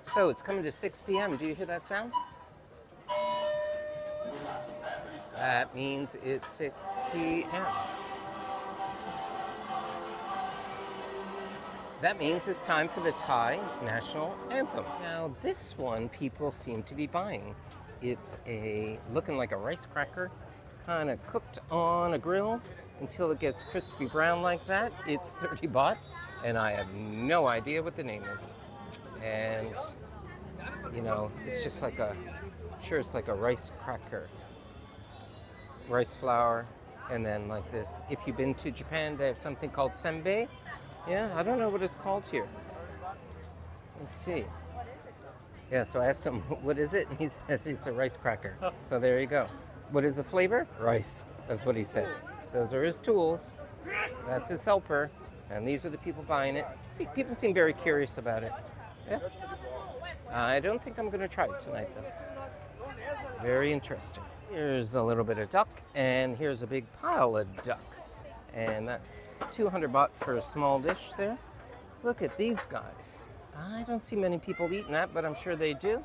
So it's coming to 6 p.m. Do you hear that sound? That means it's 6 p.m. That means it's time for the Thai national anthem. Now this one people seem to be buying. It's looking like a rice cracker, kind of cooked on a grill until it gets crispy brown like that. It's 30 baht, and I have no idea what the name is. And it's just like it's like a rice cracker, rice flour, and then like this. If you've been to Japan, they have something called senbei. Yeah, I don't know what it's called here. Let's see. Yeah, so I asked him, what is it? And he said it's a rice cracker. So there you go. What is the flavor? Rice. That's what he said. Those are his tools. That's his helper. And these are the people buying it. See, people seem very curious about it. Yeah. I don't think I'm going to try it tonight, though. Very interesting. Here's a little bit of duck, and here's a big pile of duck. And that's 200 baht for a small dish there. Look at these guys. I don't see many people eating that, but I'm sure they do.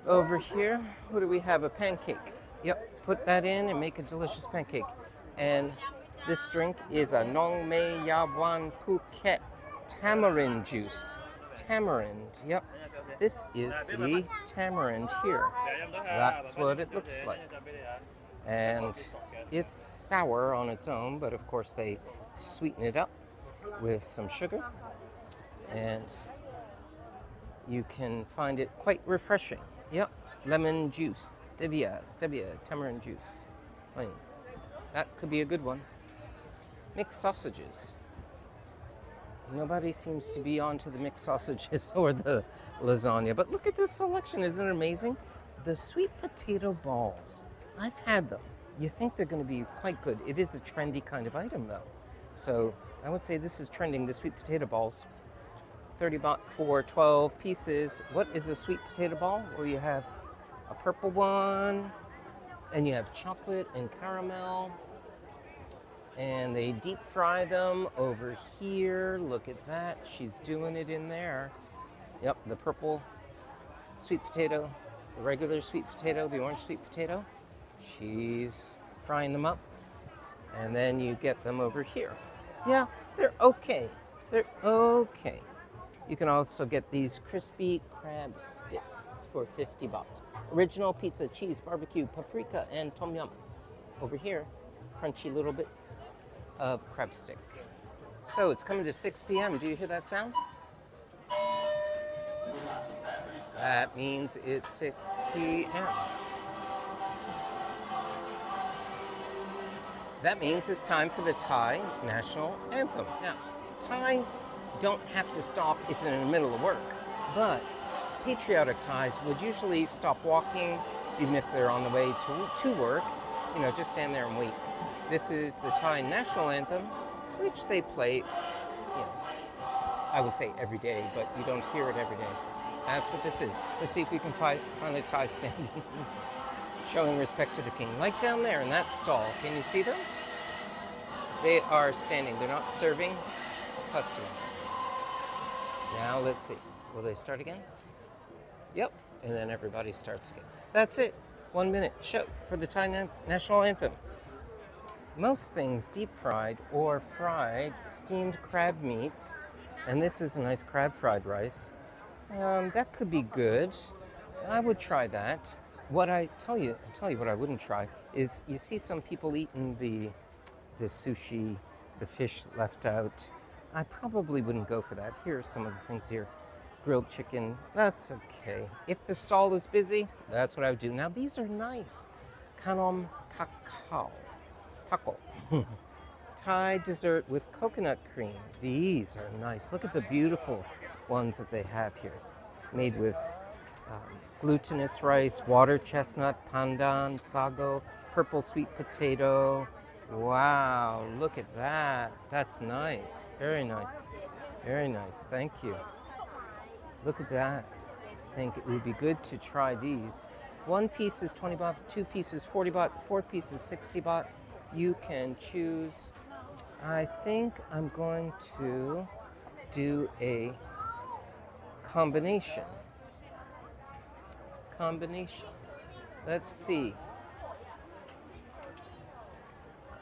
Over here, what do we have? A pancake. Yep, put that in and make a delicious pancake. And this drink is a Nong Mei Yawan Phuket tamarind juice. Tamarind, yep. This is the tamarind here. That's what it looks like. And it's sour on its own, but of course they sweeten it up with some sugar. And you can find it quite refreshing. Yep, lemon juice, stevia, tamarind juice. Plain. That could be a good one. Mixed sausages. Nobody seems to be onto the mixed sausages or the lasagna, but look at this selection, isn't it amazing? The sweet potato balls. I've had them. You think they're going to be quite good. It is a trendy kind of item though. So I would say this is trending, the sweet potato balls. 30 baht for 12 pieces. What is a sweet potato ball? Well, you have a purple one, and you have chocolate and caramel, and they deep fry them over here. Look at that. She's doing it in there. Yep, the purple sweet potato, the regular sweet potato, the orange sweet potato. She's frying them up, and then you get them over here. Yeah, they're okay. They're okay. You can also get these crispy crab sticks for 50 baht. Original pizza, cheese, barbecue, paprika, and tom yum. Over here, crunchy little bits of crab stick. So it's coming to 6 p.m. Do you hear that sound? That means it's 6 p.m. That means it's time for the Thai national anthem. Now, Thais don't have to stop if they're in the middle of work, but patriotic Thais would usually stop walking, even if they're on the way to work, just stand there and wait. This is the Thai national anthem, which they play, I would say every day, but you don't hear it every day. That's what this is. Let's see if we can find a Thai standing, showing respect to the king. Like down there in that stall, can you see them? They are standing, they're not serving customers. Now let's see, will they start again? Yep, and then everybody starts again. That's it, 1 minute show for the Thai national anthem. Most things deep fried or fried steamed crab meat, and this is a nice crab fried rice. That could be good. I would try that. What I tell you what I wouldn't try is, you see some people eating the sushi, the fish left out. I probably wouldn't go for that. Here are some of the things here. Grilled chicken, that's okay. If the stall is busy, that's what I would do. Now these are nice. Kanom taco. Thai dessert with coconut cream. These are nice. Look at the beautiful ones that they have here. Made with glutinous rice, water chestnut, pandan, sago, purple sweet potato. Wow, look at that. That's nice. Very nice. Very nice. Thank you. Look at that. I think it would be good to try these. 1 piece is 20 baht, 2 pieces 40 baht, 4 pieces 60 baht. You can choose. I think I'm going to do a combination. Combination. Let's see.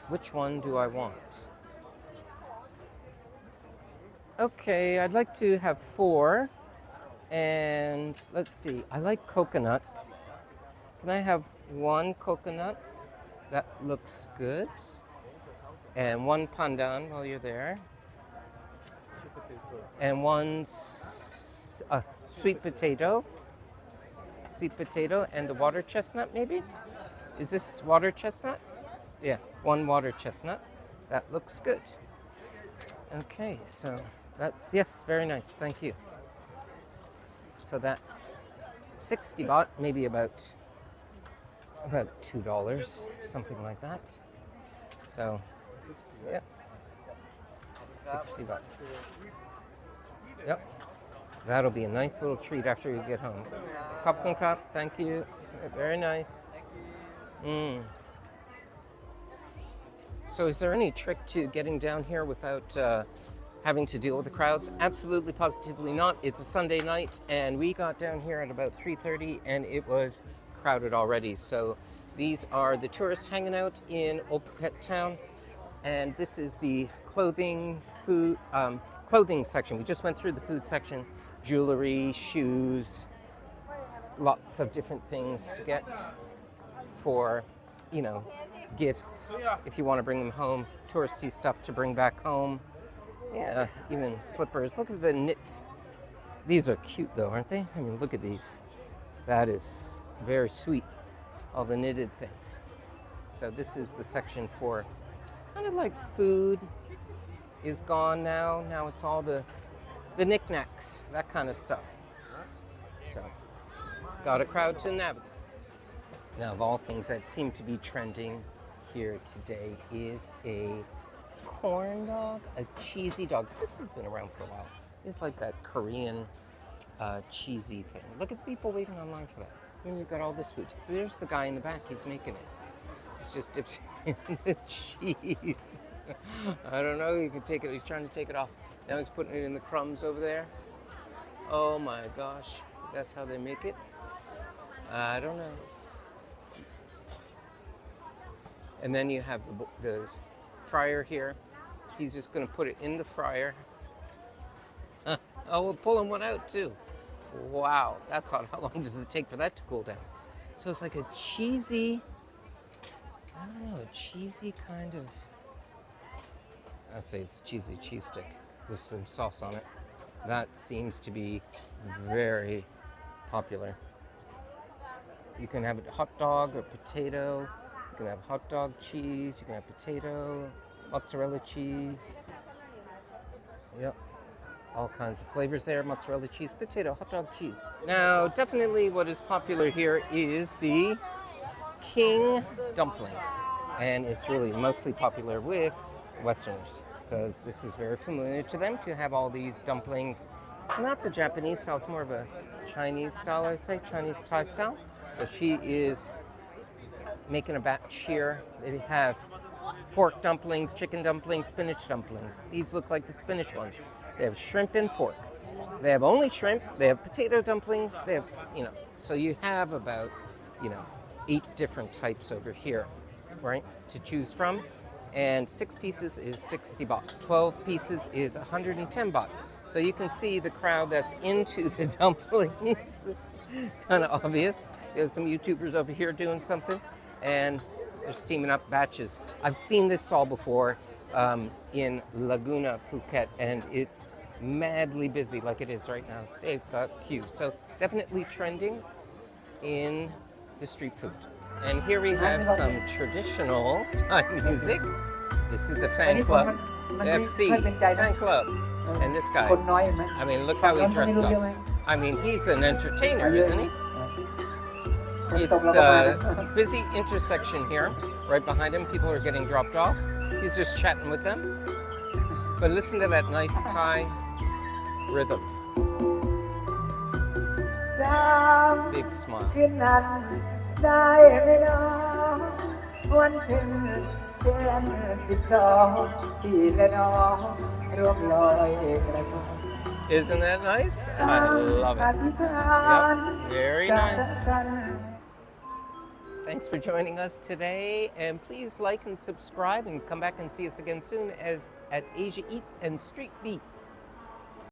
Which one do I want? Okay, I'd like to have 4. And let's see, I like coconuts. Can I have 1 coconut? That looks good. And 1 pandan while you're there. And 1 sweet potato. Sweet potato and the water chestnut maybe? Is this water chestnut? Yeah, 1 water chestnut. That looks good. Okay, so that's, yes, very nice, thank you. So that's 60 baht, maybe about $2, something like that. So, yeah, 60 baht. Yep, that'll be a nice little treat after you get home. Khop khun krap, thank you. Very nice. So is there any trick to getting down here without having to deal with the crowds? Absolutely, positively not. It's a Sunday night, and we got down here at about 3:30, and it was crowded already. So these are the tourists hanging out in Old Phuket town, and this is the clothing section. We just went through the food section, jewelry, shoes, lots of different things to get for, you know, gifts if you want to bring them home, touristy stuff to bring back home. Yeah, even slippers. Look at the knit. These are cute though, aren't they? I mean, look at these. That is very sweet. All the knitted things. So this is the section for kind of like food is gone now. Now it's all the knickknacks, that kind of stuff. So, got a crowd to navigate. Now, of all things that seem to be trending here today is a corn dog, a cheesy dog. This has been around for a while. It's like that Korean cheesy thing. Look at the people waiting online for that. I mean, you've got all this food. There's the guy in the back. He's making it. He's just dipped in the cheese. I don't know. He can take it. He's trying to take it off. Now he's putting it in the crumbs over there. Oh my gosh. That's how they make it? I don't know. And then you have the fryer here. He's just going to put it in the fryer. Oh, we're pulling one out too. Wow, that's hot. How long does it take for that to cool down? So it's like a cheesy, I don't know, a cheesy kind of, I'd say it's cheesy cheese stick with some sauce on it. That seems to be very popular. You can have a hot dog or potato. You can have hot dog cheese. You can have potato, mozzarella cheese. Yep. All kinds of flavors there. Mozzarella cheese, potato, hot dog cheese. Now, definitely what is popular here is the king dumpling. And it's really mostly popular with Westerners because this is very familiar to them to have all these dumplings. It's not the Japanese style, it's more of a Chinese style, I'd say, Chinese Thai style. So she is making a batch here. They have pork dumplings, chicken dumplings, spinach dumplings. These look like the spinach ones. They have shrimp and pork. They have only shrimp. They have potato dumplings. They have, so you have about, 8 different types over here, right, to choose from. And 6 pieces is 60 baht. 12 pieces is 110 baht. So you can see the crowd that's into the dumplings. Kind of obvious. There's some YouTubers over here doing something, and they're steaming up batches. I've seen this stall before in Laguna, Phuket, and it's madly busy like it is right now. They've got queues. So definitely trending in the street food. And here we have some traditional Thai music. This is the fan club, the FC fan club. And this guy, I mean, look how he dressed up. I mean, he's an entertainer, isn't he? It's the busy intersection here. Right behind him, people are getting dropped off. He's just chatting with them. But listen to that nice Thai rhythm. Big smile. Isn't that nice? I love it. Yep, very nice. Thanks for joining us today, and please like and subscribe and come back and see us again soon as at Asia Eats and Street Beats.